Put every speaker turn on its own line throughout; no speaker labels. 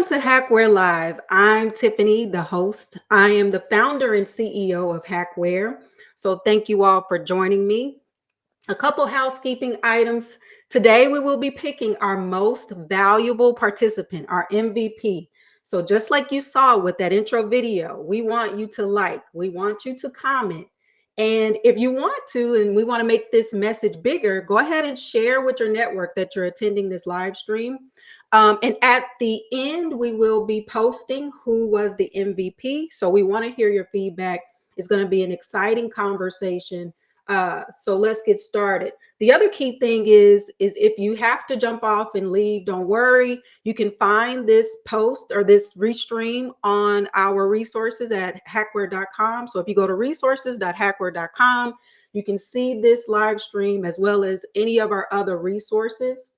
Welcome to HacWare Live. I'm Tiffany, the host. I am the founder and CEO of HacWare. So thank you all for joining me. A couple housekeeping items. Today we will be picking our most valuable participant, our MVP. So just like you saw with that intro video, we want you to like, we want you to comment. And if you want to, and we want to make this message bigger, go ahead and share with your network that you're attending this live stream. And at the end, we will be posting who was the MVP. So we want to hear your feedback. It's going to be an exciting conversation. So let's get started. The other key thing is if you have to jump off and leave, don't worry. You can find this post or this restream on our resources at hackware.com. So if you go to resources.hackware.com, you can see this live stream as well as any of our other resources.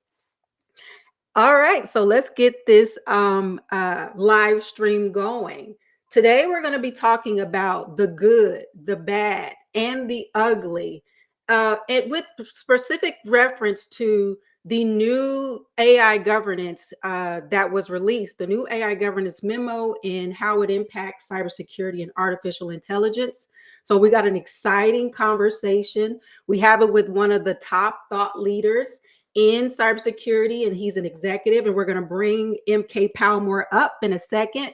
All right, so let's get this live stream going. Today, we're going to be talking about the good, the bad, and the ugly, and with specific reference to the new AI governance that was released, the new AI governance memo, and how it impacts cybersecurity and artificial intelligence. So we got an exciting conversation. We have it with one of the top thought leaders in cybersecurity, and he's an executive, and we're going to bring MK Palmore up in a second.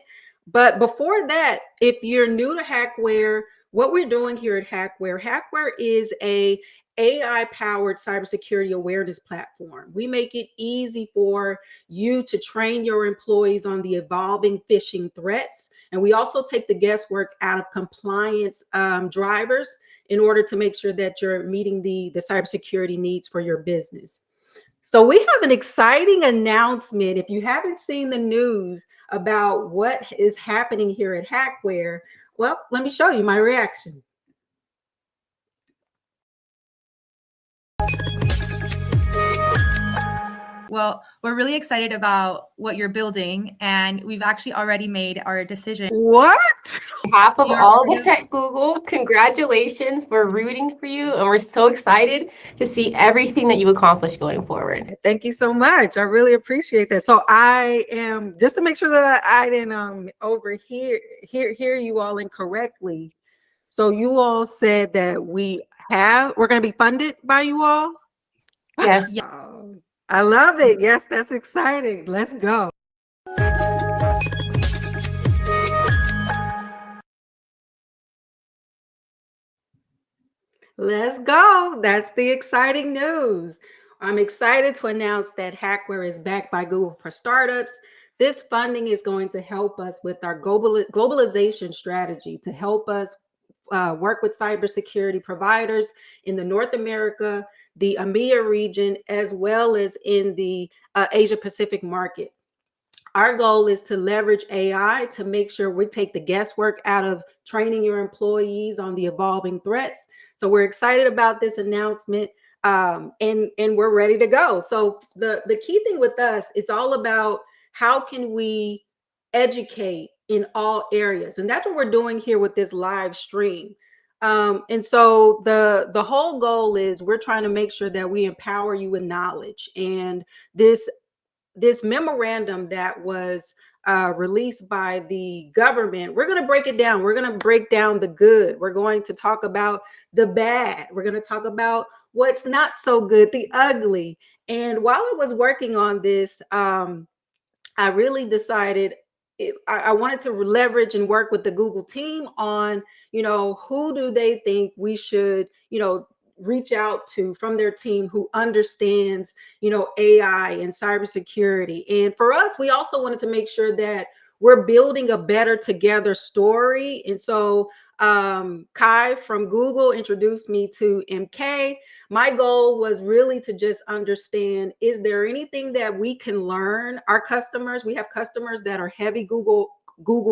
But before that, if you're new to HacWare, what we're doing here at HacWare is a AI-powered cybersecurity awareness platform. We make it easy for you to train your employees on the evolving phishing threats, and we also take the guesswork out of compliance drivers in order to make sure that you're meeting the cybersecurity needs for your business. So we have an exciting announcement. If you haven't seen the news about what is happening here at HacWare, well, let me show you my reaction.
Well, we're really excited about what you're building, and we've actually already made our decision.
What?
On behalf of all of us at Google, congratulations. We're rooting for you, and we're so excited to see everything that you accomplish going forward.
Thank you so much. I really appreciate that. So I am, just to make sure that I didn't overhear hear you all incorrectly. So you all said that we're going to be funded by you all?
Yes.
Oh, I love it. Yes, that's exciting. Let's go. Let's go. That's the exciting news. I'm excited to announce that HacWare is backed by Google for Startups. This funding is going to help us with our globalization strategy to help us work with cybersecurity providers in the North America, the EMEA region, as well as in the Asia Pacific market. Our goal is to leverage AI to make sure we take the guesswork out of training your employees on the evolving threats. So we're excited about this announcement, and we're ready to go. So the key thing with us, it's all about how can we educate in all areas, and that's what we're doing here with this live stream. And so the whole goal is we're trying to make sure that we empower you with knowledge, and this memorandum that was released by the government, we're going to break it down. We're going to break down the good. We're going to talk about the bad. We're going to talk about what's not so good, the ugly. And while I was working on this, I really decided I wanted to leverage and work with the Google team on, who do they think we should, reach out to from their team who understands, AI and cybersecurity. And for us, we also wanted to make sure that we're building a better together story. And so Kai from Google introduced me to MK. My goal was really to just understand, is there anything that we can learn our customers? We have customers that are heavy Google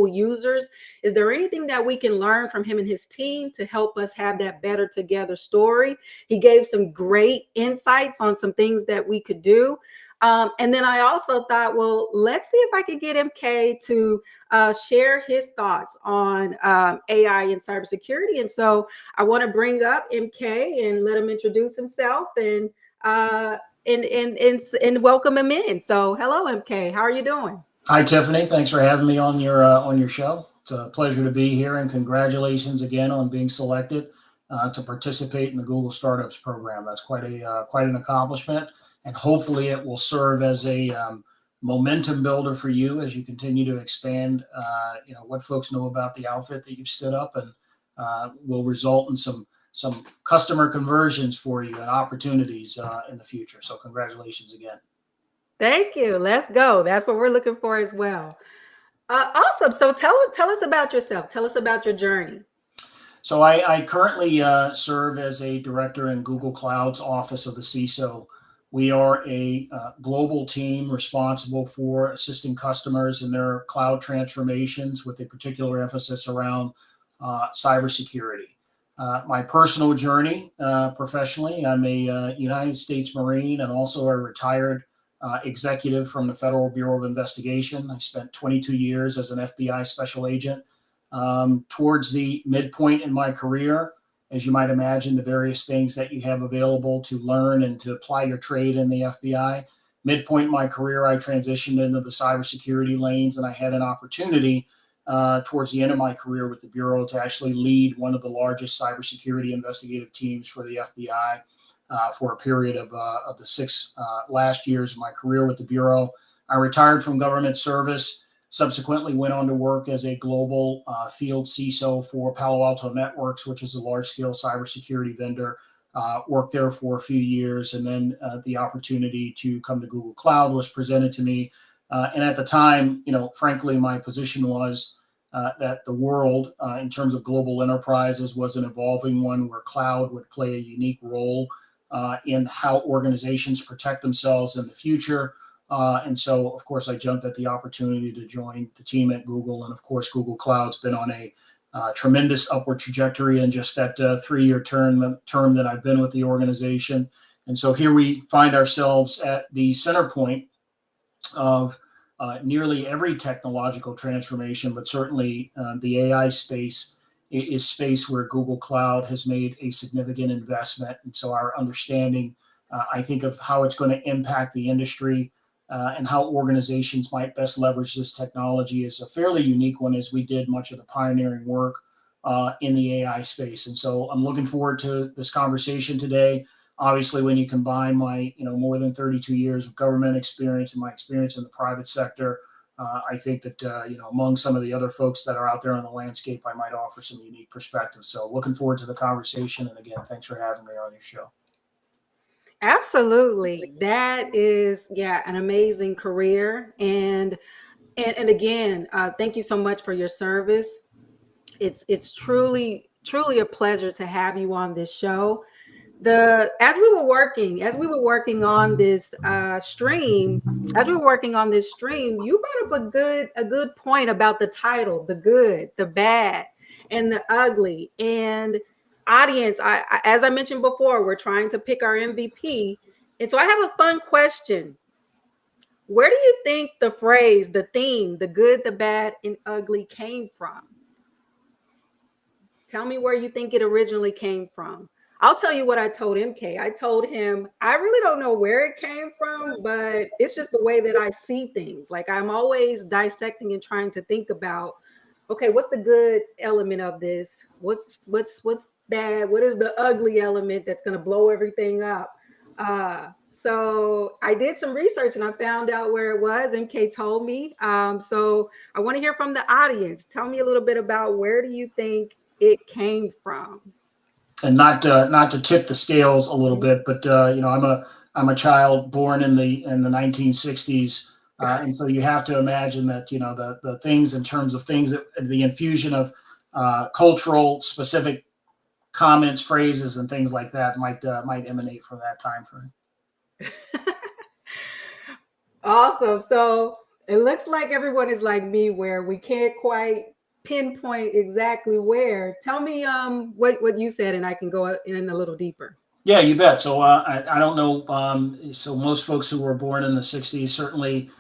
users. Is there anything that we can learn from him and his team to help us have that better together story? He gave some great insights on some things that we could do. And then I also thought, well, let's see if I could get MK to share his thoughts on AI and cybersecurity. And so I want to bring up MK and let him introduce himself and welcome him in. So hello, MK. How are you doing?
Hi, Tiffany. Thanks for having me on your show. It's a pleasure to be here, and congratulations again on being selected to participate in the Google Startups program. That's quite an accomplishment, and hopefully it will serve as a momentum builder for you as you continue to expand. What folks know about the outfit that you've stood up, and will result in some customer conversions for you and opportunities in the future. So congratulations again.
Thank you. Let's go. That's what we're looking for as well. Awesome. So tell us about yourself. Tell us about your journey.
So I currently serve as a director in Google Cloud's Office of the CISO. We are a global team responsible for assisting customers in their cloud transformations with a particular emphasis around cybersecurity. My personal journey professionally, I'm a United States Marine and also a retired executive from the Federal Bureau of Investigation. I spent 22 years as an FBI special agent. Towards the midpoint in my career, as you might imagine, the various things that you have available to learn and to apply your trade in the FBI. Midpoint in my career, I transitioned into the cybersecurity lanes, and I had an opportunity towards the end of my career with the Bureau to actually lead one of the largest cybersecurity investigative teams for the FBI. For a period of the 6 last years of my career with the Bureau. I retired from government service, subsequently went on to work as a global field CISO for Palo Alto Networks, which is a large-scale cybersecurity vendor. Worked there for a few years, and then the opportunity to come to Google Cloud was presented to me. And at the time, frankly, my position was that the world, in terms of global enterprises, was an evolving one where cloud would play a unique role in how organizations protect themselves in the future. And so, of course, I jumped at the opportunity to join the team at Google. And of course, Google Cloud's been on a tremendous upward trajectory in just that 3-year term that I've been with the organization. And so here we find ourselves at the center point of nearly every technological transformation, but certainly the AI space is space where Google Cloud has made a significant investment. And so our understanding, I think, of how it's going to impact the industry and how organizations might best leverage this technology is a fairly unique one, as we did much of the pioneering work in the AI space. And so I'm looking forward to this conversation today. Obviously, when you combine my more than 32 years of government experience and my experience in the private sector, I think that, among some of the other folks that are out there on the landscape, I might offer some unique perspectives. So looking forward to the conversation. And again, thanks for having me on your show.
Absolutely. That is, an amazing career. And again, thank you so much for your service. It's truly a pleasure to have you on this show. As we were working on this stream, you brought up a good point about the title, the good, the bad, and the ugly. And audience, as I mentioned before, we're trying to pick our MVP. And so I have a fun question. Where do you think the phrase, the theme, the good, the bad, and ugly came from? Tell me where you think it originally came from. I'll tell you what I told MK. I told him, I really don't know where it came from, but it's just the way that I see things. Like, I'm always dissecting and trying to think about, okay, what's the good element of this? What's bad? What is the ugly element that's going to blow everything up? So I did some research and I found out where it was. MK told me. So I want to hear from the audience. Tell me a little bit about, where do you think it came from?
And not to tip the scales a little bit, but I'm a child born in the 1960s, and so you have to imagine that the things, in terms of things, that the infusion of cultural specific comments, phrases, and things like that might emanate from that time frame.
Awesome. So it looks like everyone is like me, where we can't quite pinpoint exactly where. Tell me what you said, and I can go in a little deeper.
Yeah, you bet. So I don't know. So most folks who were born in the 60s certainly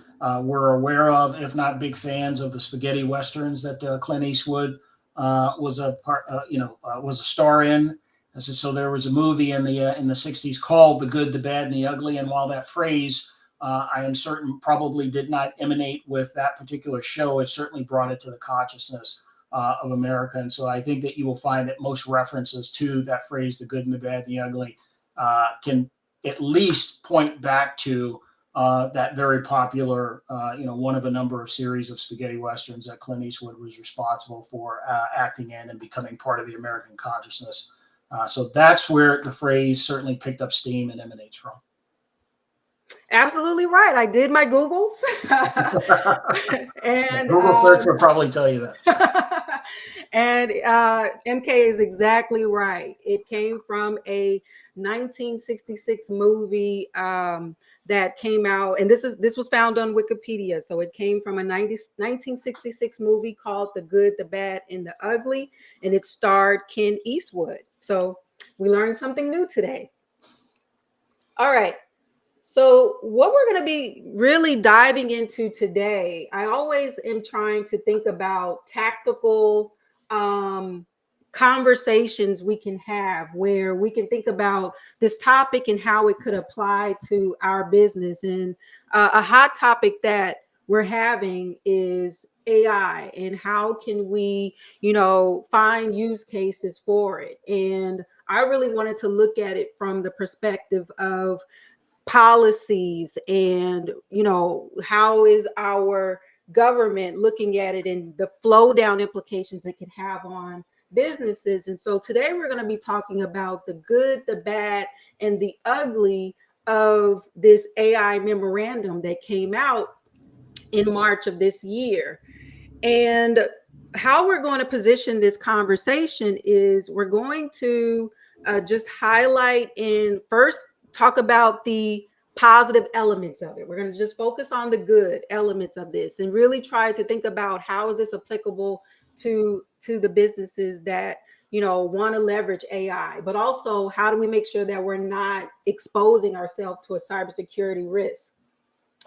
were aware of, if not big fans of, the spaghetti westerns that Clint Eastwood was a star in. So there was a movie in the 60s called The Good, the Bad, and the Ugly. And while that phrase I am certain probably did not emanate with that particular show. It certainly brought it to the consciousness of America. And so I think that you will find that most references to that phrase, the good and the bad and the ugly, can at least point back to that very popular, one of a number of series of spaghetti westerns that Clint Eastwood was responsible for acting in and becoming part of the American consciousness. So that's where the phrase certainly picked up steam and emanates from.
Absolutely right. I did my Googles. And
Google search will probably tell you that.
And MK is exactly right. It came from a 1966 movie that came out, and this was found on Wikipedia. So it came from a 1966 movie called The Good, the Bad, and the Ugly, and it starred Ken Eastwood. So we learned something new today. All right. So what we're going to be really diving into today, I always am trying to think about tactical conversations we can have where we can think about this topic and how it could apply to our business. And a hot topic that we're having is AI and how can we, find use cases for it. And I really wanted to look at it from the perspective of policies and how is our government looking at it and the flow down implications it can have on businesses. And so today we're going to be talking about the good, the bad, and the ugly of this AI memorandum that came out in March of this year. And how we're going to position this conversation is we're going to just highlight and first talk about the positive elements of it. We're going to just focus on the good elements of this and really try to think about how is this applicable to the businesses that want to leverage AI, but also how do we make sure that we're not exposing ourselves to a cybersecurity risk.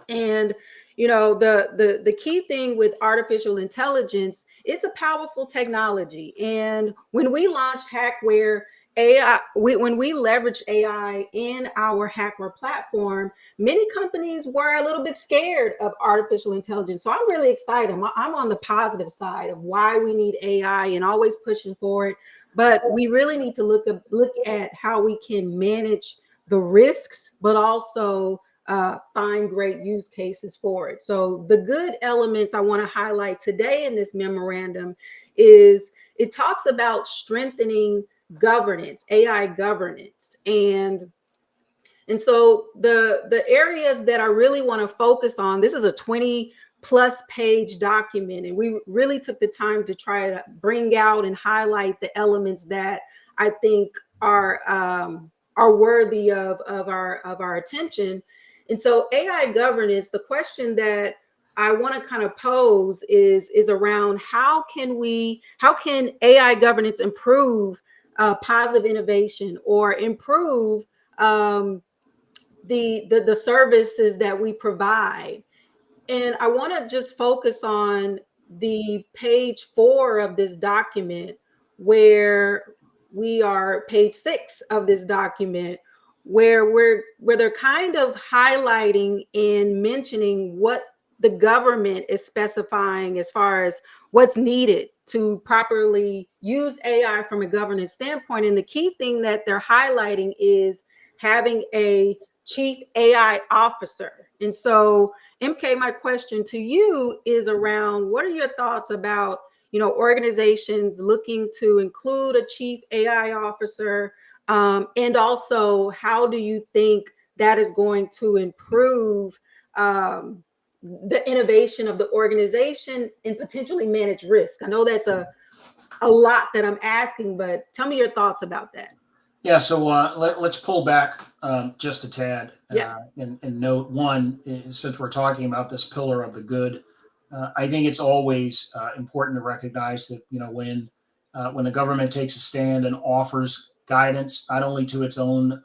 And the key thing with artificial intelligence, it's a powerful technology. And when we launched HacWare AI, when we leveraged AI in our HacWare platform, many companies were a little bit scared of artificial intelligence. So I'm really excited. I'm on the positive side of why we need AI and always pushing for it. But we really need to look at how we can manage the risks, but also find great use cases for it. So the good elements I want to highlight today in this memorandum is it talks about strengthening governance, AI governance. And so the areas that I really want to focus on, this is a 20+ page document, and we really took the time to try to bring out and highlight the elements that I think are worthy of our attention. And so AI governance, the question that I want to kind of pose is around how can AI governance improve positive innovation or improve the services that we provide. And I want to just focus on the page 4 of this document, where we are page 6 of this document, where they're kind of highlighting and mentioning what the government is specifying as far as what's needed to properly use AI from a governance standpoint. And the key thing that they're highlighting is having a chief AI officer. And so, MK, my question to you is around what are your thoughts about, organizations looking to include a chief AI officer? And also, how do you think that is going to improve the innovation of the organization and potentially manage risk? I know that's a lot that I'm asking, but tell me your thoughts about that.
Yeah, so let's pull back just a tad and note one, since we're talking about this pillar of the good, I think it's always important to recognize that, when the government takes a stand and offers guidance, not only to its own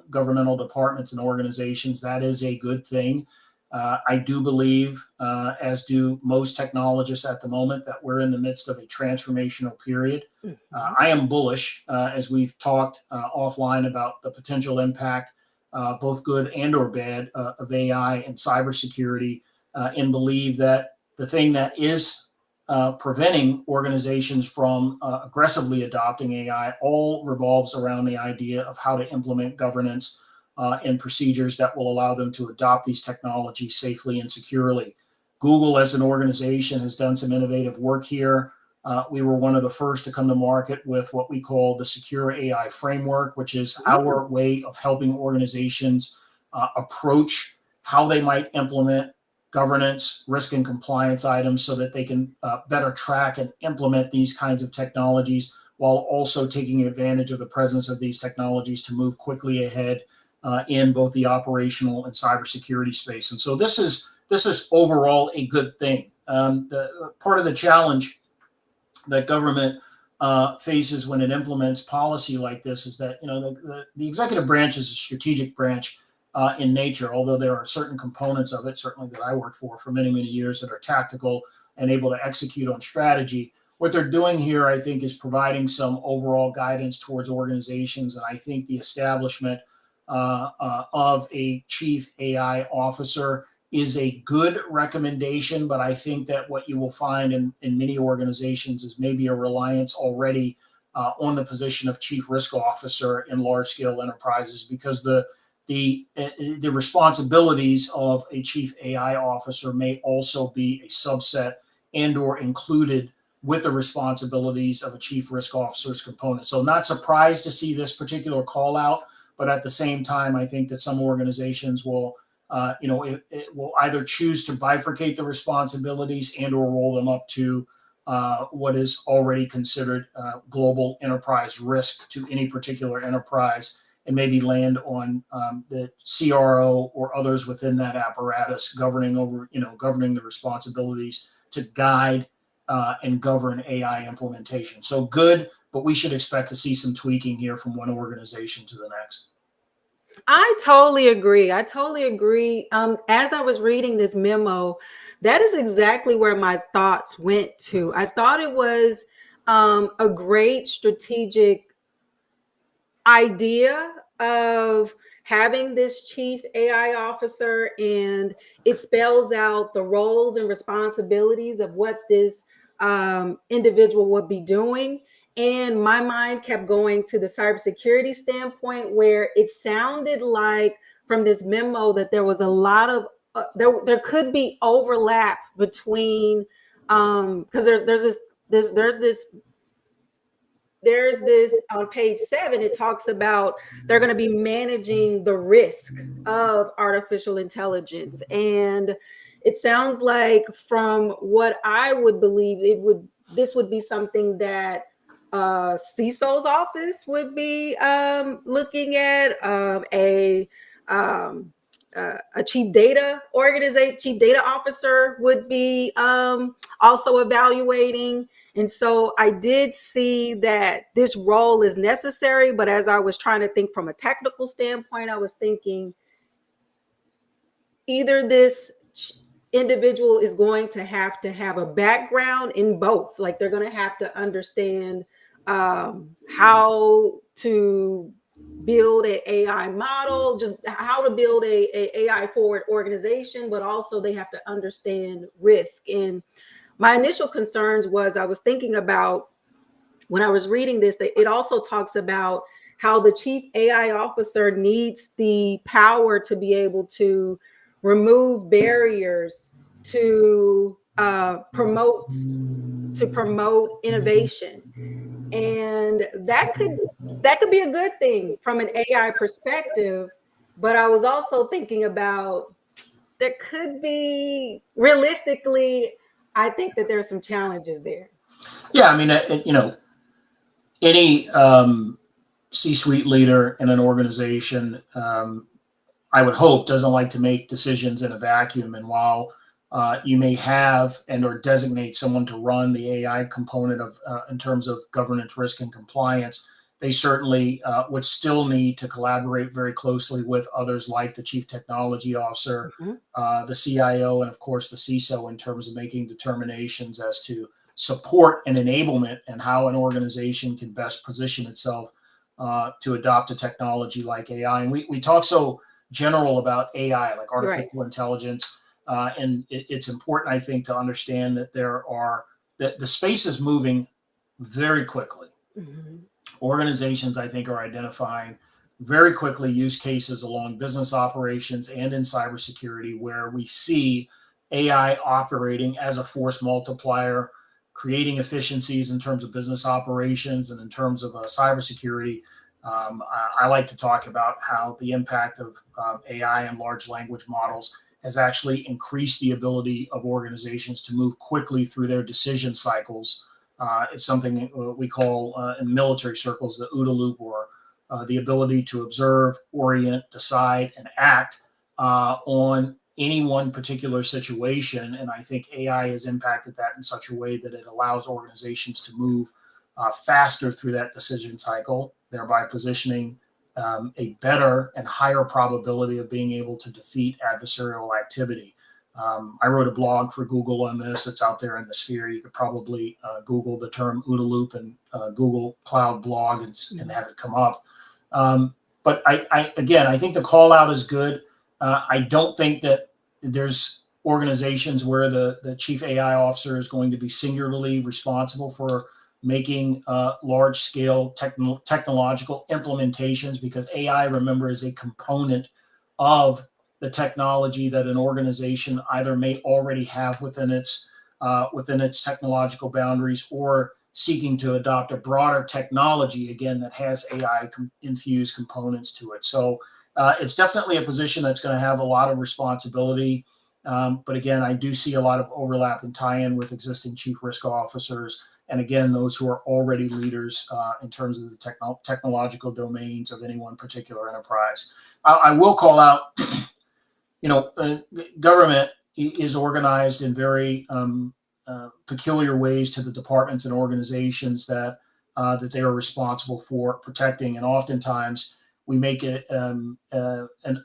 governmental departments and organizations, that is a good thing. I do believe, as do most technologists at the moment, that we're in the midst of a transformational period. I am bullish, as we've talked offline, about the potential impact both good and or bad, of AI and cybersecurity, and believe that the thing that is preventing organizations from aggressively adopting AI all revolves around the idea of how to implement governance and procedures that will allow them to adopt these technologies safely and securely. Google as an organization has done some innovative work here. We were one of the first to come to market with what we call the Secure AI Framework, which is our way of helping organizations approach how they might implement governance, risk, and compliance items so that they can better track and implement these kinds of technologies while also taking advantage of the presence of these technologies to move quickly ahead in both the operational and cybersecurity space. And so this is overall a good thing. The part of the challenge that government faces when it implements policy like this is that the executive branch is a strategic branch in nature, although there are certain components of it, certainly that I worked for many, many years, that are tactical and able to execute on strategy. What they're doing here, I think, is providing some overall guidance towards organizations. And I think the establishment of a chief AI officer is a good recommendation, but I think that what you will find in many organizations is maybe a reliance already on the position of chief risk officer in large-scale enterprises, because the responsibilities of a chief AI officer may also be a subset and or included with the responsibilities of a chief risk officer's component. So not surprised to see this particular call out, but at the same time, I think that some organizations will it will either choose to bifurcate the responsibilities and or roll them up to what is already considered global enterprise risk to any particular enterprise, and maybe land on the CRO or others within that apparatus governing the responsibilities to guide and govern AI implementation. So good, but we should expect to see some tweaking here from one organization to the next.
I totally agree. As I was reading this memo, that is exactly where my thoughts went to. I thought it was a great strategic idea of having this chief AI officer, and it spells out the roles and responsibilities of what this individual would be doing. And my mind kept going to the cybersecurity standpoint, where it sounded like from this memo that there was a lot of there could be overlap between because there's this on page 7, it talks about they're going to be managing the risk of artificial intelligence. And it sounds like, from what I would believe, this would be something that CISO's office would be looking at, a chief data officer would be also evaluating. And so I did see that this role is necessary, but as I was trying to think from a technical standpoint, I was thinking either this individual is going to have a background in both, like they're going to have to understand how to build an AI model, just how to build a AI forward organization, but also they have to understand risk. And my initial concerns was, I was thinking about, when I was reading this, that it also talks about how the chief AI officer needs the power to be able to remove barriers to promote innovation. And that could be a good thing from an AI perspective. But I was also thinking about, there could be, realistically, I think that there's some challenges there.
Yeah, I mean, any C-suite leader in an organization, I would hope, doesn't like to make decisions in a vacuum. And while you may have and or designate someone to run the AI component of in terms of governance, risk, and compliance, they certainly would still need to collaborate very closely with others like the chief technology officer, the CIO, and of course the CISO, in terms of making determinations as to support and enablement and how an organization can best position itself to adopt a technology like AI. And we talk so general about AI, like artificial intelligence, and it's important, I think, to understand that that the space is moving very quickly.
Mm-hmm.
Organizations, I think, are identifying very quickly use cases along business operations and in cybersecurity where we see AI operating as a force multiplier, creating efficiencies in terms of business operations and in terms of cybersecurity. I like to talk about how the impact of AI and large language models has actually increased the ability of organizations to move quickly through their decision cycles. It's something we call in military circles the OODA loop, or the ability to observe, orient, decide, and act on any one particular situation. And I think AI has impacted that in such a way that it allows organizations to move faster through that decision cycle, thereby positioning a better and higher probability of being able to defeat adversarial activity. I wrote a blog for Google on this. It's out there in the sphere. You could probably Google the term OODA loop and Google Cloud blog and have it come up. But I think the call out is good. I don't think that there's organizations where the chief AI officer is going to be singularly responsible for making large scale technological implementations, because AI, remember, is a component of the technology that an organization either may already have within its technological boundaries, or seeking to adopt a broader technology, again, that has AI infused components to it. So it's definitely a position that's going to have a lot of responsibility. But again, I do see a lot of overlap and tie-in with existing chief risk officers, and again, those who are already leaders in terms of the technological domains of any one particular enterprise. I will call out, government is organized in very peculiar ways to the departments and organizations that they are responsible for protecting, and oftentimes we make it an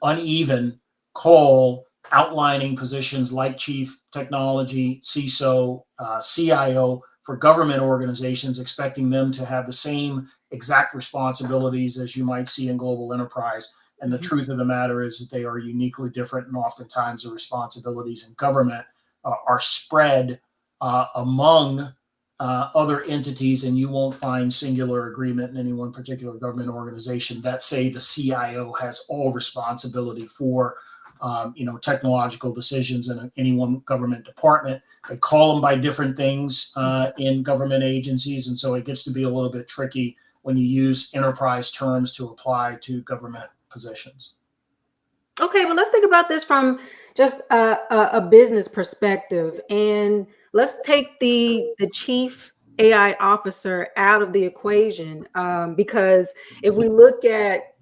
uneven call outlining positions like chief technology, CISO, CIO for government organizations, expecting them to have the same exact responsibilities as you might see in global enterprise. And the truth of the matter is that they are uniquely different, and oftentimes the responsibilities in government are spread among other entities, and you won't find singular agreement in any one particular government organization that say the CIO has all responsibility for technological decisions in any one government department. They call them by different things in government agencies, and so it gets to be a little bit tricky when you use enterprise terms to apply to government positions.
Okay, well, let's think about this from just a business perspective, and let's take the chief AI officer out of the equation, because if we look at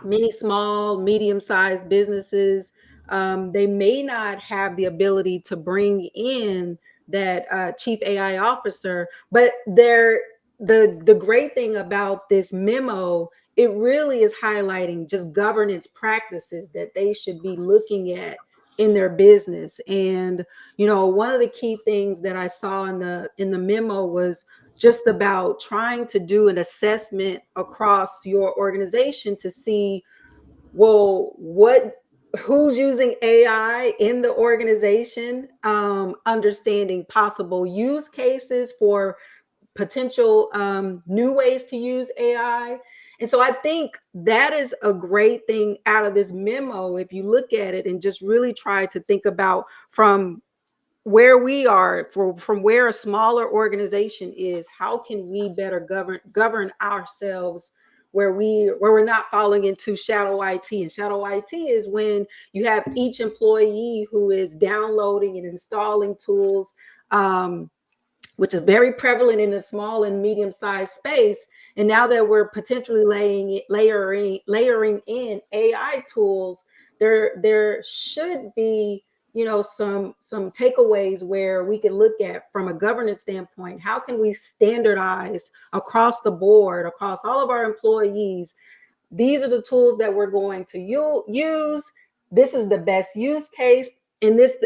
many small, medium-sized businesses, they may not have the ability to bring in that chief AI officer, but the great thing about this memo, it really is highlighting just governance practices that they should be looking at in their business. And one of the key things that I saw in the memo was just about trying to do an assessment across your organization to see, well, who's using AI in the organization, understanding possible use cases for potential new ways to use AI. And so I think that is a great thing out of this memo, if you look at it and just really try to think about from where we are, from where a smaller organization is, how can we better govern ourselves where we're not falling into shadow IT. And shadow IT is when you have each employee who is downloading and installing tools, which is very prevalent in the small and medium-sized space. And now that we're potentially layering in AI tools, there should be some takeaways where we can look at from a governance standpoint. How can we standardize across the board, across all of our employees? These are the tools that we're going to use. This is the best use case. And this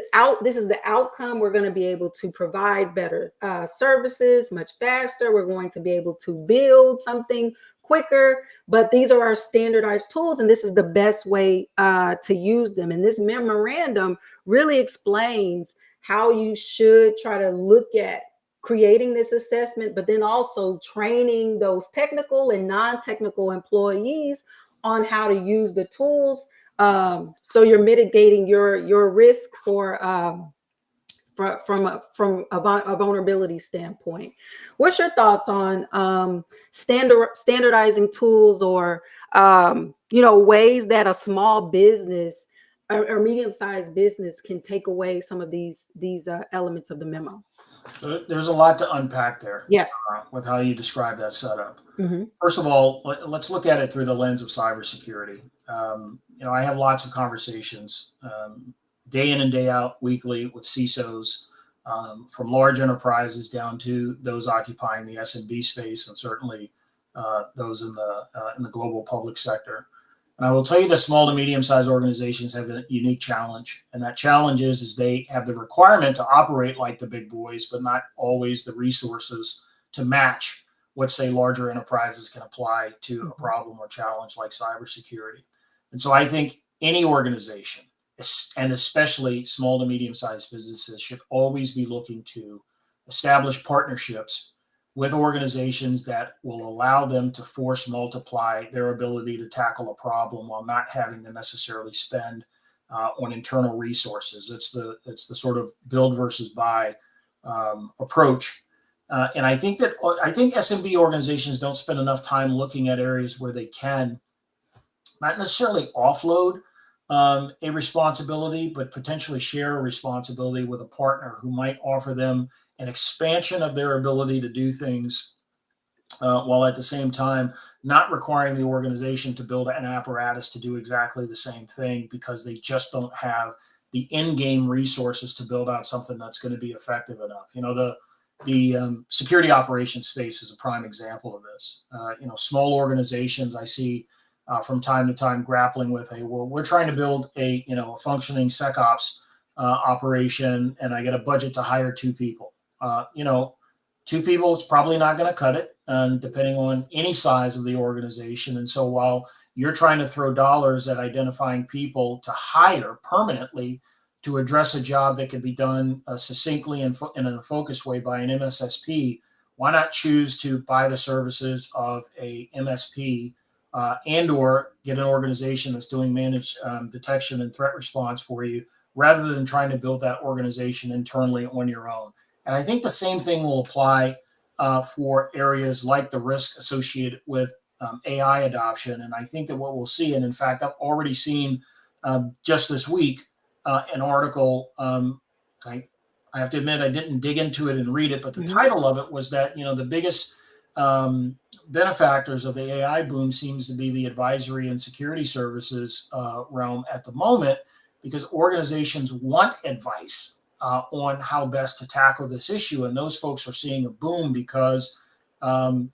is the outcome. We're going to be able to provide better services much faster. We're going to be able to build something quicker, but these are our standardized tools, and this is the best way to use them. And this memorandum really explains how you should try to look at creating this assessment, but then also training those technical and non-technical employees on how to use the tools. So you're mitigating your risk from a vulnerability standpoint. What's your thoughts on standardizing tools, or ways that a small business or medium-sized business can take away some of these elements of the memo?
There's a lot to unpack there.
Yeah.
With how you describe that setup.
Mm-hmm.
First of all, let's look at it through the lens of cybersecurity. I have lots of conversations day in and day out, weekly, with CISOs, from large enterprises down to those occupying the SMB space, and certainly those in the global public sector. And I will tell you that small to medium-sized organizations have a unique challenge, and that challenge is they have the requirement to operate like the big boys, but not always the resources to match what, say, larger enterprises can apply to a problem or challenge like cybersecurity. And so I think any organization, and especially small to medium-sized businesses, should always be looking to establish partnerships with organizations that will allow them to force multiply their ability to tackle a problem while not having to necessarily spend on internal resources. It's the sort of build versus buy approach. And I think SMB organizations don't spend enough time looking at areas where they can not necessarily offload a responsibility, but potentially share a responsibility with a partner who might offer them an expansion of their ability to do things while at the same time not requiring the organization to build an apparatus to do exactly the same thing, because they just don't have the in-game resources to build out something that's going to be effective enough. The security operations space is a prime example of this. Small organizations I see from time to time grappling with, hey, well, we're trying to build a functioning SecOps operation, and I get a budget to hire 2 people. 2 people is probably not going to cut it, and depending on any size of the organization. And so while you're trying to throw dollars at identifying people to hire permanently to address a job that could be done succinctly and in a focused way by an MSSP, why not choose to buy the services of a MSP and or get an organization that's doing managed detection and threat response for you, rather than trying to build that organization internally on your own. And I think the same thing will apply for areas like the risk associated with AI adoption. And I think that what we'll see, and in fact, I've already seen just this week an article, I have to admit I didn't dig into it and read it, but the title of it was that, the biggest benefactors of the AI boom seems to be the advisory and security services realm at the moment, because organizations want advice on how best to tackle this issue. And those folks are seeing a boom because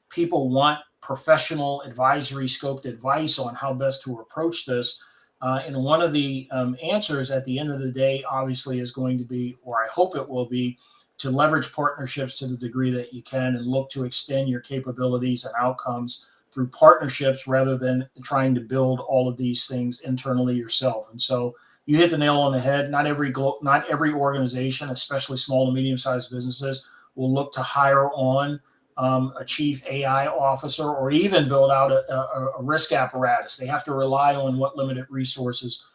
people want professional advisory scoped advice on how best to approach this. And one of the answers at the end of the day, obviously, is going to be, or I hope it will be, to leverage partnerships to the degree that you can and look to extend your capabilities and outcomes through partnerships rather than trying to build all of these things internally yourself. And so you hit the nail on the head. Not every organization, especially small to medium-sized businesses, will look to hire on a chief AI officer or even build out a risk apparatus. They have to rely on what limited resources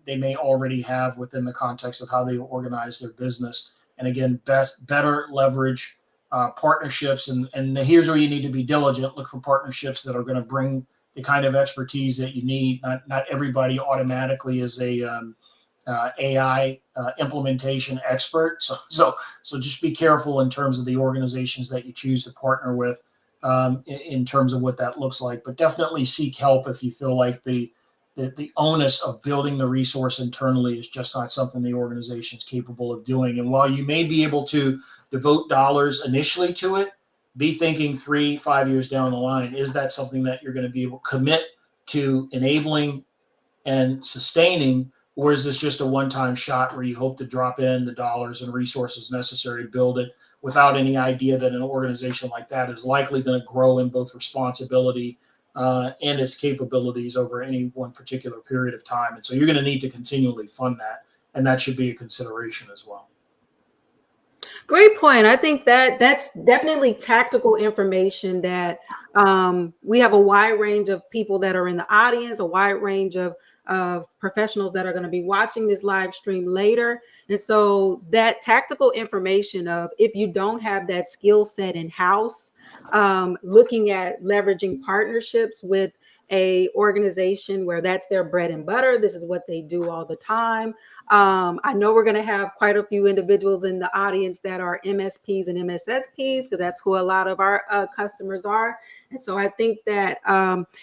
they may already have within the context of how they organize their business. And again, better leverage partnerships. And here's where you need to be diligent. Look for partnerships that are going to bring the kind of expertise that you need. Not everybody automatically is a AI implementation expert. So just be careful in terms of the organizations that you choose to partner with in terms of what that looks like. But definitely seek help if you feel like the onus of building the resource internally is just not something the organization is capable of doing. And while you may be able to devote dollars initially to it, be thinking 3-5 years down the line, is that something that you're going to be able to commit to enabling and sustaining Or is this just a one-time shot where you hope to drop in the dollars and resources necessary to build it without any idea that an organization like that is likely going to grow in both responsibility and its capabilities over any one particular period of time? And so you're going to need to continually fund that, and that should be a consideration as well.
Great point. I think that that's definitely tactical information that we have a wide range of people that are in the audience, a wide range of professionals that are going to be watching this live stream later. And so that tactical information of if you don't have that skill set in house, looking at leveraging partnerships with a organization where that's their bread and butter, this is what they do all the time. I know we're going to have quite a few individuals in the audience that are MSPs and MSSPs, because that's who a lot of our customers are. And so I think that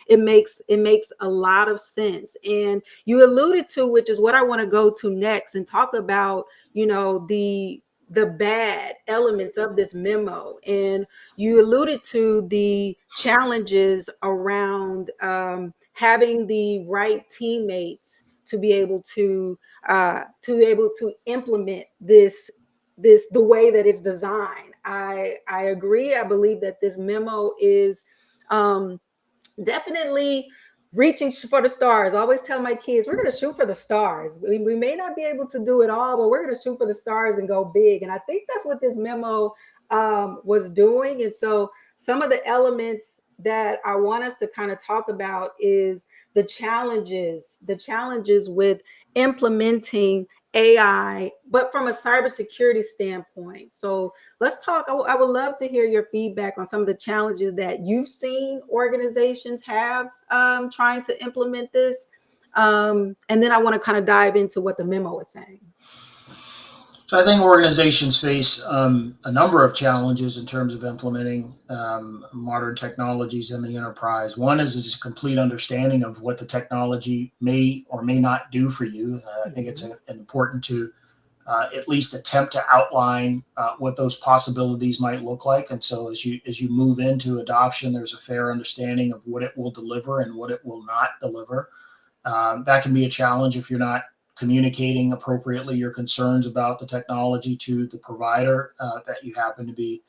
it makes a lot of sense. And you alluded to, which is what I want to go to next and talk about, you know, the bad elements of this memo. And you alluded to the challenges around having the right teammates to be able to implement this the way that it's designed. I agree. I believe that this memo is definitely reaching for the stars. I always tell my kids, we're going to shoot for the stars. We may not be able to do it all, but we're going to shoot for the stars and go big. And I think that's what this memo was doing. And so some of the elements that I want us to kind of talk about is the challenges with implementing AI, but from a cybersecurity standpoint. So let's talk. I would love to hear your feedback on some of the challenges that you've seen organizations have trying to implement this. And then I want to kind of dive into what the memo is saying.
So I think organizations face a number of challenges in terms of implementing modern technologies in the enterprise. One is just a complete understanding of what the technology may or may not do for you. I think it's important to at least attempt to outline what those possibilities might look like. And so as you move into adoption, there's a fair understanding of what it will deliver and what it will not deliver. That can be a challenge if you're not communicating appropriately your concerns about the technology to the provider that you happen to be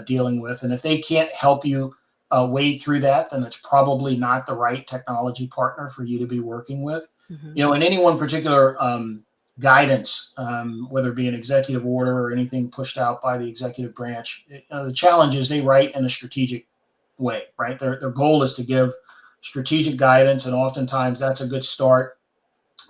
dealing with. And if they can't help you wade through that, then it's probably not the right technology partner for you to be working with. You know, in any one particular guidance, whether it be an executive order or anything pushed out by the executive branch, the challenge is they write in a strategic way, right? Their goal is to give strategic guidance, and oftentimes that's a good start.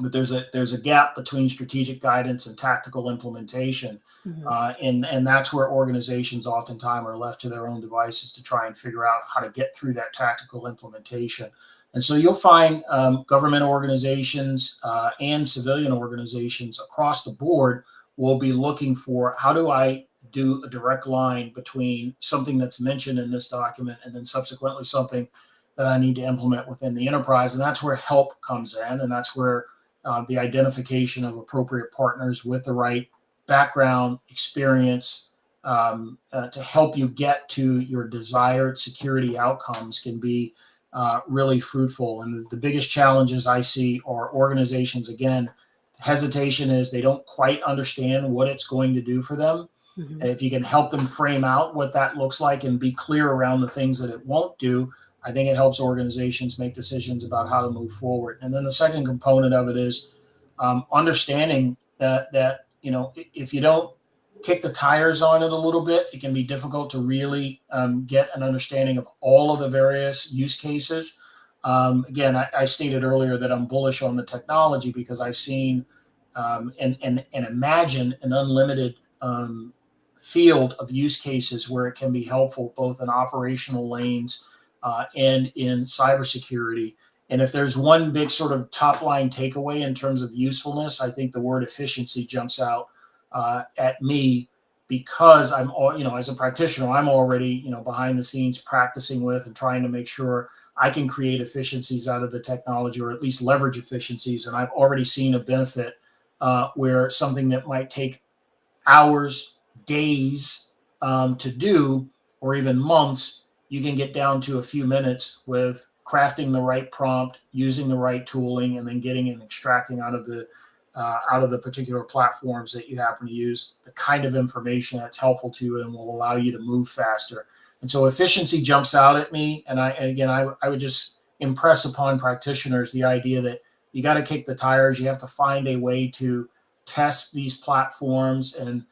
But there's a gap between strategic guidance and tactical implementation, and that's where organizations oftentimes are left to their own devices to try and figure out how to get through that tactical implementation. And so you'll find government organizations and civilian organizations across the board will be looking for, how do I do a direct line between something that's mentioned in this document and then subsequently something that I need to implement within the enterprise. And that's where help comes in, and that's where the identification of appropriate partners with the right background, experience to help you get to your desired security outcomes can be really fruitful. And the biggest challenges I see are organizations, again, hesitation is they don't quite understand what it's going to do for them. And if you can help them frame out what that looks like and be clear around the things that it won't do, I think it helps organizations make decisions about how to move forward. And then the second component of it is understanding that you know, if you don't kick the tires on it a little bit, it can be difficult to really get an understanding of all of the various use cases. Again, I stated earlier that I'm bullish on the technology because I've seen and imagine an unlimited field of use cases where it can be helpful both in operational lanes and in cybersecurity. And if there's one big sort of top line takeaway in terms of usefulness, I think the word efficiency jumps out at me, because I'm, you know, as a practitioner, I'm already, you know, behind the scenes practicing with and trying to make sure I can create efficiencies out of the technology, or at least leverage efficiencies. And I've already seen a benefit where something that might take hours, days to do, or even months, you can get down to a few minutes with crafting the right prompt, using the right tooling, and then getting and extracting out of the out of the particular platforms that you happen to use, the kind of information that's helpful to you and will allow you to move faster. And so efficiency jumps out at me. And I would just impress upon practitioners the idea that you got to kick the tires. You have to find a way to test these platforms and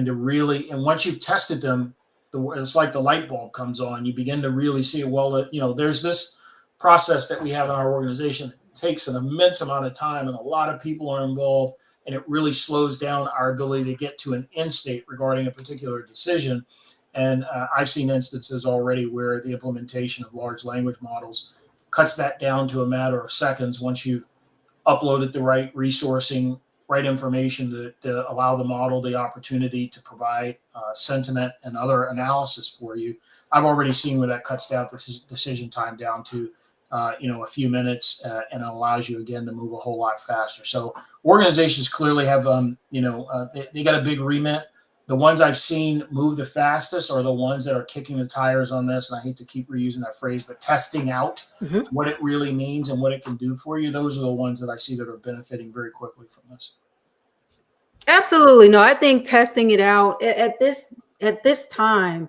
to really, and once you've tested them, it's like the light bulb comes on. You begin to really see, well, there's this process that we have in our organization. It takes an immense amount of time and a lot of people are involved, and it really slows down our ability to get to an end state regarding a particular decision. And I've seen instances already where the implementation of large language models cuts that down to a matter of seconds once you've uploaded the right resourcing, right information to allow the model the opportunity to provide sentiment and other analysis for you. I've already seen where that cuts down the decision time down to a few minutes, and allows you again to move a whole lot faster. So organizations clearly have they got a big remit. The ones I've seen move the fastest are the ones that are kicking the tires on this. And I hate to keep reusing that phrase, but testing out what it really means and what it can do for you. Those are the ones that I see that are benefiting very quickly from this.
Absolutely. No, I think testing it out at this time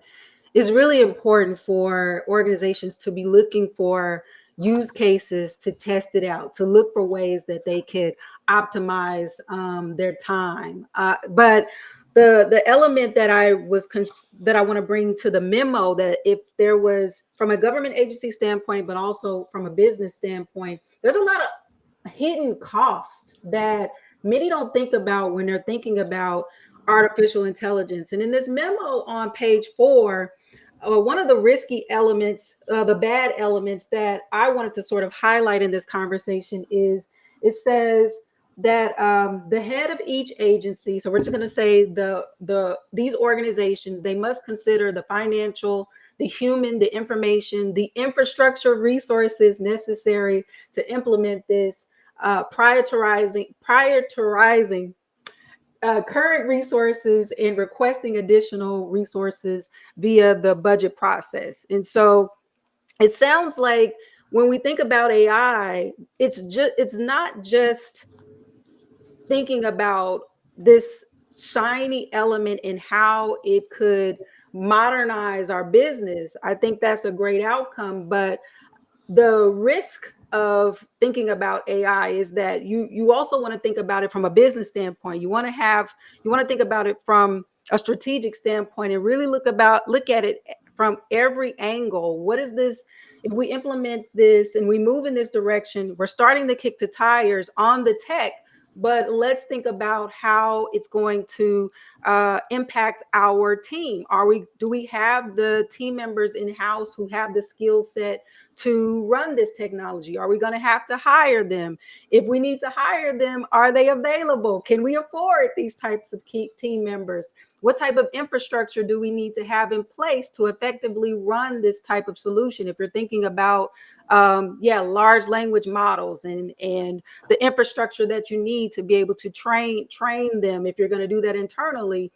is really important for organizations to be looking for use cases to test it out, to look for ways that they could optimize their time. But the element that I want to bring to the memo, that if there was, from a government agency standpoint, but also from a business standpoint, there's a lot of hidden costs that many don't think about when they're thinking about artificial intelligence. And in this memo on page 4, one of the risky elements, the bad elements that I wanted to sort of highlight in this conversation is it says that the head of each agency, so we're just going to say these organizations, they must consider the financial, the human, the information, the infrastructure resources necessary to implement this, prioritizing current resources and requesting additional resources via the budget process. And so it sounds like when we think about AI, it's not just thinking about this shiny element in how it could modernize our business. I think that's a great outcome, but the risk of thinking about AI is that you also want to think about it from a business standpoint. You want to think about it from a strategic standpoint and really look at it from every angle. What is this? If we implement this and we move in this direction, we're starting to kick the tires on the tech, but let's think about how it's going to impact our team. Do we have the team members in-house who have the skill set to run this technology? Are we going to have to hire them? If we need to hire them, are they available? Can we afford these types of key team members? What type of infrastructure do we need to have in place to effectively run this type of solution? If you're thinking about large language models and the infrastructure that you need to be able to train them, if you're going to do that internally,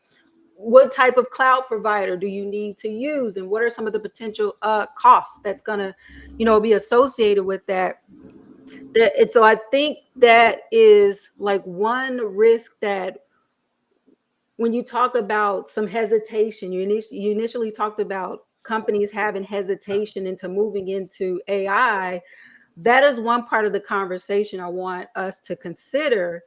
what type of cloud provider do you need to use, and what are some of the potential costs that's going to be associated with that? And so I think that is like one risk, that when you talk about some hesitation, you initially talked about companies having hesitation into moving into AI. That is one part of the conversation I want us to consider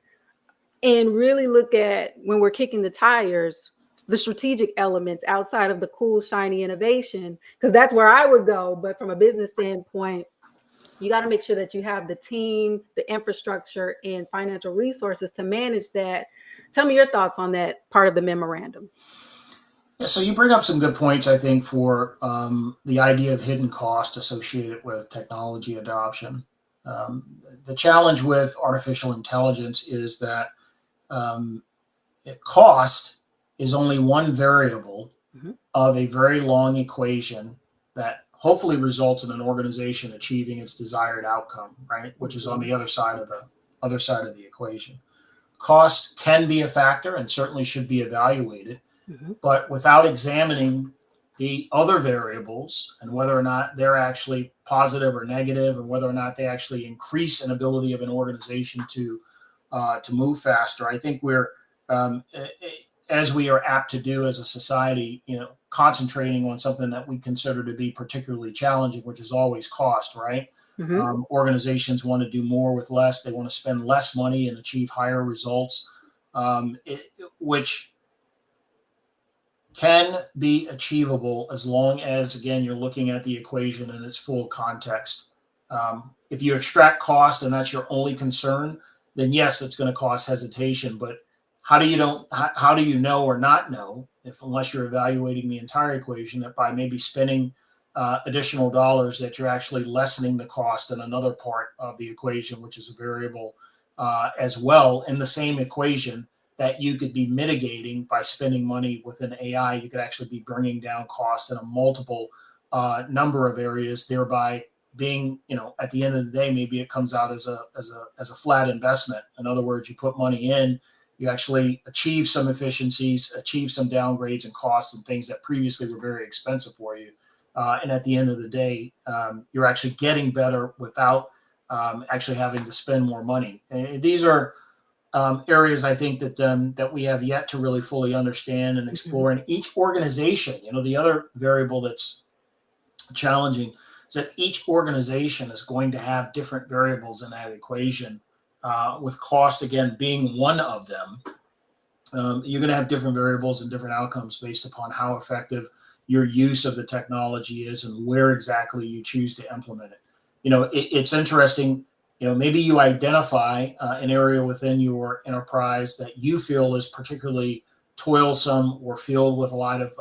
and really look at when we're kicking the tires, the strategic elements outside of the cool, shiny innovation, because that's where I would go. But from a business standpoint, you got to make sure that you have the team, the infrastructure, and financial resources to manage that. Tell me your thoughts on that part of the memorandum.
Yeah, so you bring up some good points, I think, for the idea of hidden cost associated with technology adoption. The challenge with artificial intelligence is that cost is only one variable of a very long equation that hopefully results in an organization achieving its desired outcome, right? Which is on the other side of the equation. Cost can be a factor and certainly should be evaluated, but without examining the other variables and whether or not they're actually positive or negative, and whether or not they actually increase an ability of an organization to to move faster. I think we're, as we are apt to do as a society, concentrating on something that we consider to be particularly challenging, which is always cost, right? Organizations want to do more with less. They want to spend less money and achieve higher results, which can be achievable as long as, again, you're looking at the equation in its full context. If you extract cost and that's your only concern, then yes, it's going to cause hesitation. But how do you know or not know, unless you're evaluating the entire equation, that by maybe spending additional dollars that you're actually lessening the cost in another part of the equation, which is a variable as well in the same equation, that you could be mitigating by spending money within AI. You could actually be bringing down cost in a multiple number of areas, thereby being, at the end of the day, maybe it comes out as a flat investment. In other words, you put money in, you actually achieve some efficiencies, achieve some downgrades and costs and things that previously were very expensive for you. And at the end of the day, you're actually getting better without actually having to spend more money. And these are areas I think that we have yet to really fully understand and explore. In each organization, the other variable that's challenging is that each organization is going to have different variables in that equation, with cost, again, being one of them. You're going to have different variables and different outcomes based upon how effective your use of the technology is and where exactly you choose to implement it. It's interesting. Maybe you identify an area within your enterprise that you feel is particularly toilsome or filled with a lot of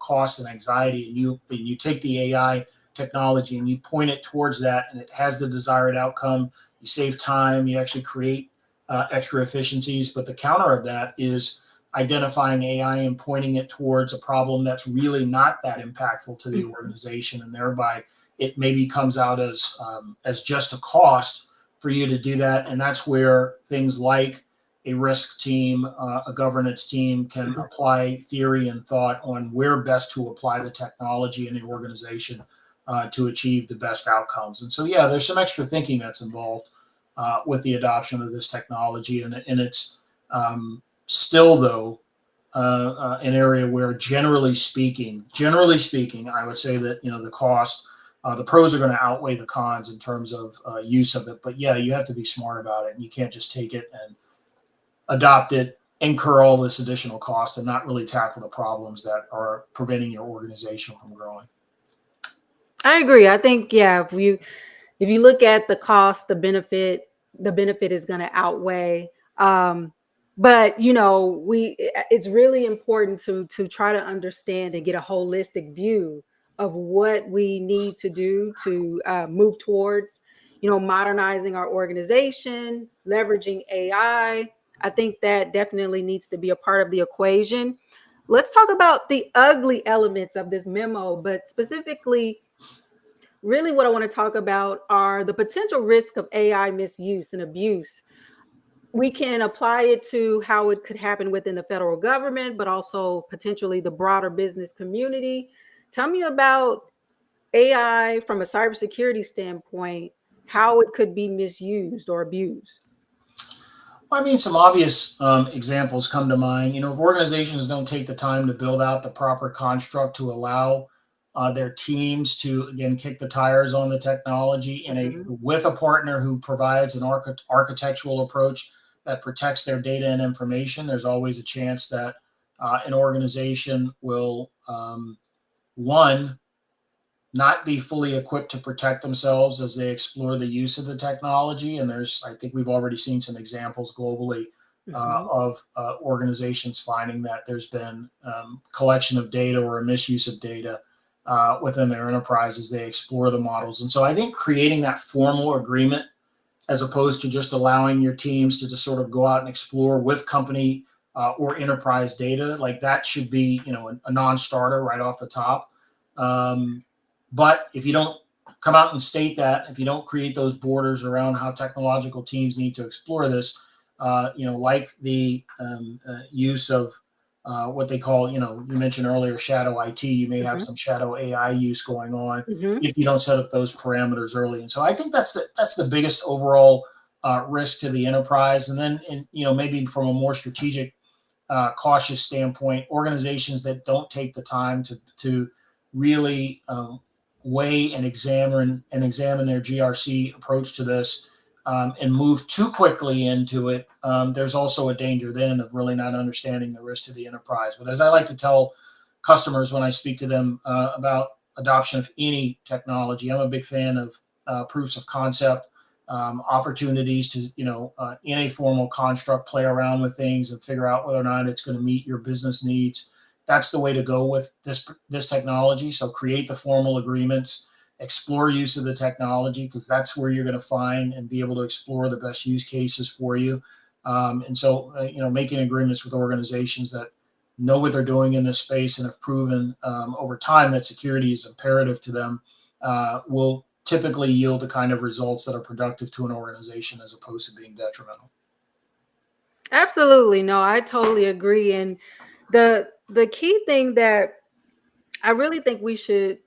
cost and anxiety, and you take the AI technology and you point it towards that, and it has the desired outcome. You save time, you actually create extra efficiencies. But the counter of that is identifying AI and pointing it towards a problem that's really not that impactful to the organization, and thereby it maybe comes out as just a cost for you to do that. And that's where things like a risk team, a governance team can apply theory and thought on where best to apply the technology in the organization to achieve the best outcomes. And so, yeah, there's some extra thinking that's involved with the adoption of this technology. And it's still, though, an area where generally speaking, I would say that, the cost, the pros are going to outweigh the cons in terms of use of it. But yeah, you have to be smart about it. And you can't just take it and adopt it, incur all this additional cost, and not really tackle the problems that are preventing your organization from growing.
I agree. I think, yeah, if you look at the cost, the benefit is going to outweigh. But it's really important to try to understand and get a holistic view of what we need to do to move towards, modernizing our organization, leveraging AI. I think that definitely needs to be a part of the equation. Let's talk about the ugly elements of this memo, but specifically, really what I want to talk about are the potential risk of AI misuse and abuse. We can apply it to how it could happen within the federal government, but also potentially the broader business community. Tell me about AI from a cybersecurity standpoint, how it could be misused or abused.
Well, I mean, some obvious examples come to mind. If organizations don't take the time to build out the proper construct to allow their teams to, again, kick the tires on the technology with a partner who provides an architectural approach that protects their data and information, there's always a chance that an organization will, one, not be fully equipped to protect themselves as they explore the use of the technology. And I think we've already seen some examples globally of organizations finding that there's been collection of data or a misuse of data within their enterprise as they explore the models. And so I think creating that formal agreement, as opposed to just allowing your teams to just sort of go out and explore with company or enterprise data, like that should be, a non-starter right off the top. But if you don't come out and state that, if you don't create those borders around how technological teams need to explore this, like the use of what they call, you mentioned earlier, shadow IT, you may have some shadow AI use going on if you don't set up those parameters early. And so I think that's the biggest overall risk to the enterprise. And then, maybe from a more strategic, cautious standpoint, organizations that don't take the time to really weigh and examine their GRC approach to this, and move too quickly into it, there's also a danger then of really not understanding the risk to the enterprise. But as I like to tell customers when I speak to them about adoption of any technology, I'm a big fan of proofs of concept, opportunities to, in a formal construct, play around with things and figure out whether or not it's going to meet your business needs. That's the way to go with this technology. So create the formal agreements, explore use of the technology, because that's where you're going to find and be able to explore the best use cases for you. And so, making agreements with organizations that know what they're doing in this space and have proven over time that security is imperative to them will typically yield the kind of results that are productive to an organization as opposed to being detrimental.
Absolutely. No, I totally agree. And the key thing that I really think we should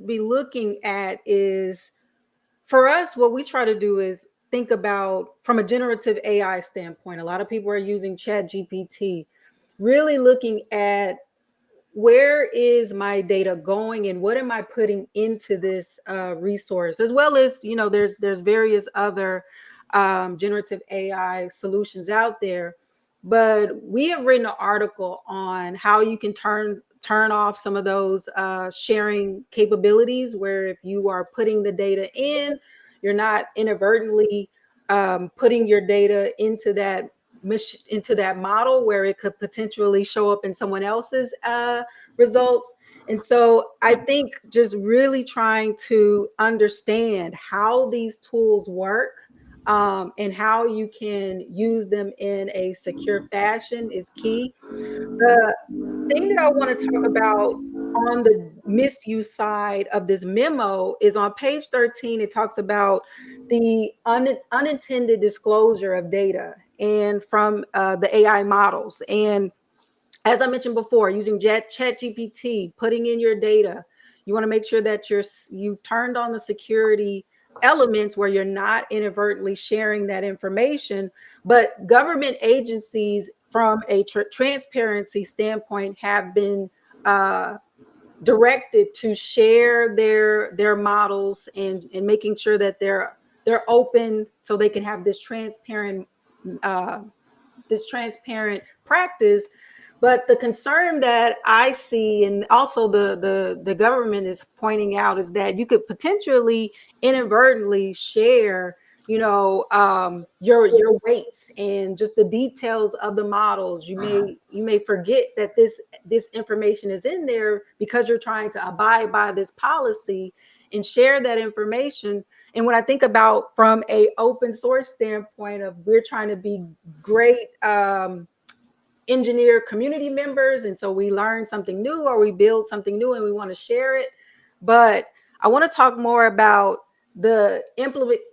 be looking at is, for us, what we try to do is think about from a generative AI standpoint. A lot of people are using Chat GPT, really looking at where is my data going and what am I putting into this resource, as well as, there's various other generative AI solutions out there. But we have written an article on how you can turn off some of those sharing capabilities, where if you are putting the data in, you're not inadvertently putting your data into that model where it could potentially show up in someone else's results. And so I think just really trying to understand how these tools work, and how you can use them in a secure fashion is key. The thing that I want to talk about on the misuse side of this memo is on page 13. It talks about the unintended disclosure of data and from the AI models. And as I mentioned before, using Chat GPT, putting in your data, you want to make sure that you've turned on the security elements where you're not inadvertently sharing that information. But government agencies, from a transparency standpoint, have been directed to share their models and making sure that they're open, so they can have this transparent practice. But the concern that I see, and also the government is pointing out, is that you could potentially inadvertently share, your weights and just the details of the models. You may forget that this information is in there because you're trying to abide by this policy and share that information. And when I think about from a open source standpoint of, we're trying to be great engineer community members, and so we learn something new or we build something new and we want to share it. But I want to talk more about the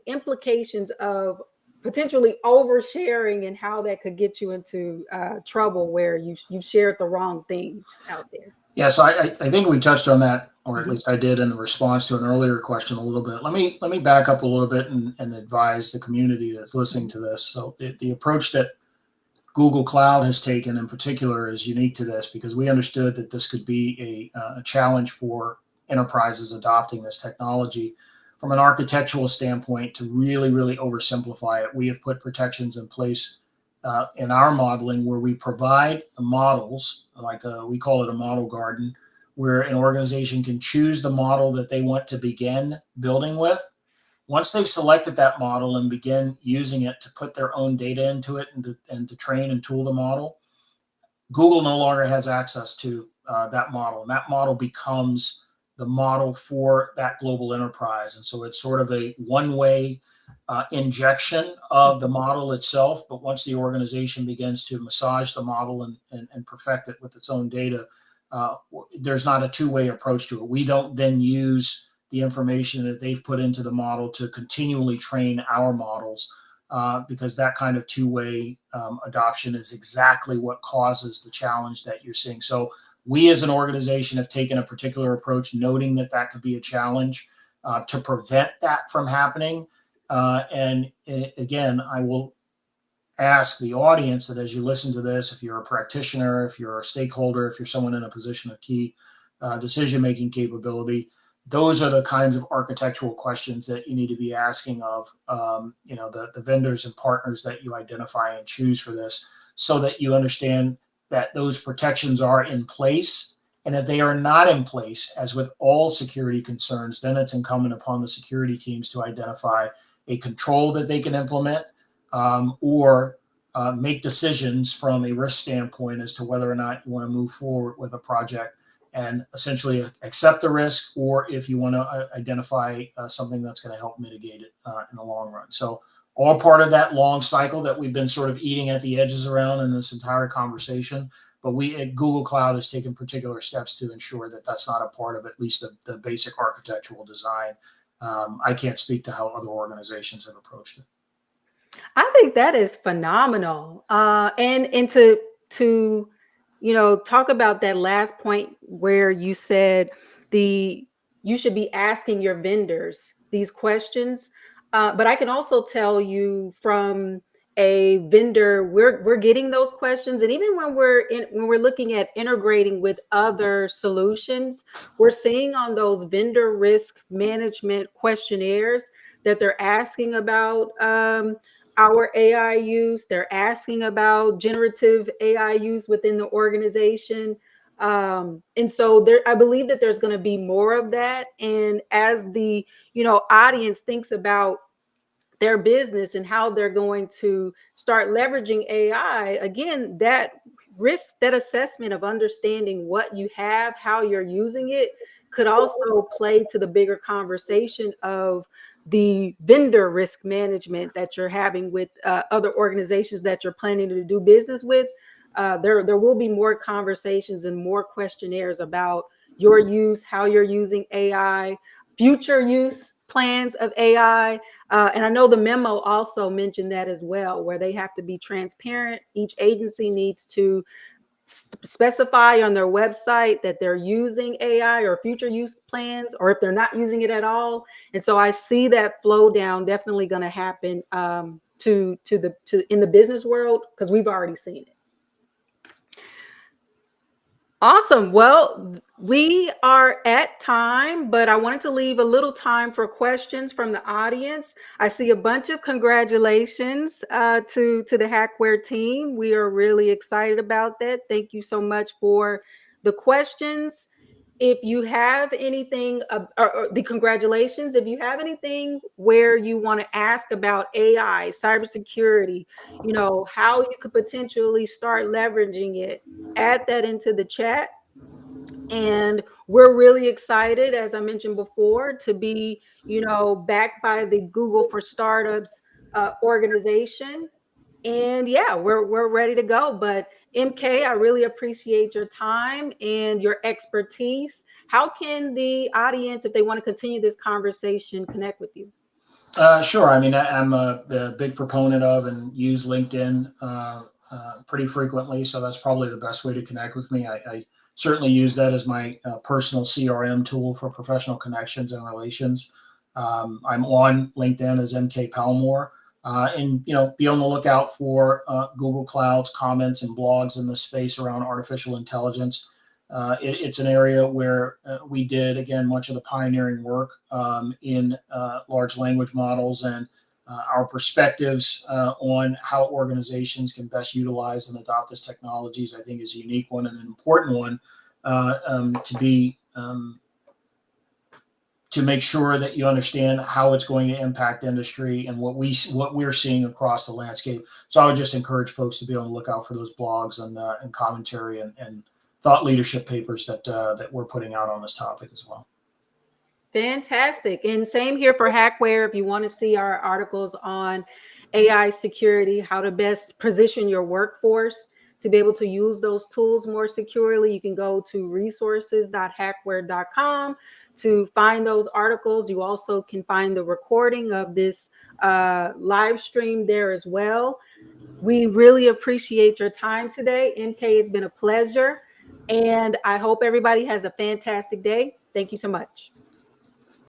implications of potentially oversharing and how that could get you into trouble where you've shared the wrong things out there.
Yeah, so I think we touched on that, or at least I did in response to an earlier question a little bit. Let me back up a little bit and advise the community that's listening to this. So the approach that Google Cloud has taken in particular is unique to this, because we understood that this could be a challenge for enterprises adopting this technology. From an architectural standpoint, to really, really oversimplify it, we have put protections in place in our modeling where we provide models, like we call it a model garden, where an organization can choose the model that they want to begin building with. Once they've selected that model and begin using it to put their own data into it and to train and tool the model, Google no longer has access to that model. And that model becomes the model for that global enterprise. And so it's sort of a one-way injection of the model itself. But once the organization begins to massage the model and perfect it with its own data, there's not a two-way approach to it. We don't then use the information that they've put into the model to continually train our models, because that kind of two-way adoption is exactly what causes the challenge that you're seeing. So we as an organization have taken a particular approach, noting that that could be a challenge to prevent that from happening. Again, I will ask the audience that as you listen to this, if you're a practitioner, if you're a stakeholder, if you're someone in a position of key decision-making capability, those are the kinds of architectural questions that you need to be asking of the vendors and partners that you identify and choose for this, so that you understand that those protections are in place. And if they are not in place, as with all security concerns, then it's incumbent upon the security teams to identify a control that they can implement, or make decisions from a risk standpoint as to whether or not you want to move forward with a project and essentially accept the risk, or if you want to identify something that's going to help mitigate it in the long run. So all part of that long cycle that we've been sort of eating at the edges around in this entire conversation. But we at Google Cloud has taken particular steps to ensure that that's not a part of at least the basic architectural design. I can't speak to how other organizations have approached it.
I think that is phenomenal. And to talk about that last point where you said you should be asking your vendors these questions. But I can also tell you from a vendor, we're getting those questions, and even when we're looking at integrating with other solutions, we're seeing on those vendor risk management questionnaires that they're asking about our AI use. They're asking about generative AI use within the organization. And so I believe that there's going to be more of that. And as the, audience thinks about their business and how they're going to start leveraging AI, again, that risk, that assessment of understanding what you have, how you're using it, could also play to the bigger conversation of the vendor risk management that you're having with other organizations that you're planning to do business with. There will be more conversations and more questionnaires about your use, how you're using AI, future use plans of AI. And I know the memo also mentioned that as well, where they have to be transparent. Each agency needs to specify on their website that they're using AI or future use plans, or if they're not using it at all. And so I see that flow down definitely going to happen in the business world, because we've already seen it. Awesome. Well, we are at time, but I wanted to leave a little time for questions from the audience. I see a bunch of congratulations to the HacWare team. We are really excited about that. Thank you so much for the questions. If you have anything, or the congratulations, if you have anything where you want to ask about AI, cybersecurity, how you could potentially start leveraging it, add that into the chat. And we're really excited, as I mentioned before, to be, backed by the Google for Startups organization. And yeah, we're ready to go. But MK, I really appreciate your time and your expertise. How can the audience, if they want to continue this conversation, connect with you?
Sure. I mean, I'm a big proponent of and use LinkedIn pretty frequently, so that's probably the best way to connect with me. I certainly use that as my personal CRM tool for professional connections and relations. I'm on LinkedIn as MK Palmore, and be on the lookout for Google Cloud's comments and blogs in the space around artificial intelligence. It's an area where we did, again, much of the pioneering work in large language models, and our perspectives on how organizations can best utilize and adopt these technologies, I think, is a unique one and an important one to make sure that you understand how it's going to impact industry and what we're seeing across the landscape. So I would just encourage folks to be on the lookout for those blogs and commentary and thought leadership papers that we're putting out on this topic as well.
Fantastic. And same here for HacWare. If you want to see our articles on AI security, how to best position your workforce to be able to use those tools more securely, you can go to resources.hacware.com to find those articles. You also can find the recording of this live stream there as well. We really appreciate your time today. MK, it's been a pleasure. And I hope everybody has a fantastic day. Thank you so much.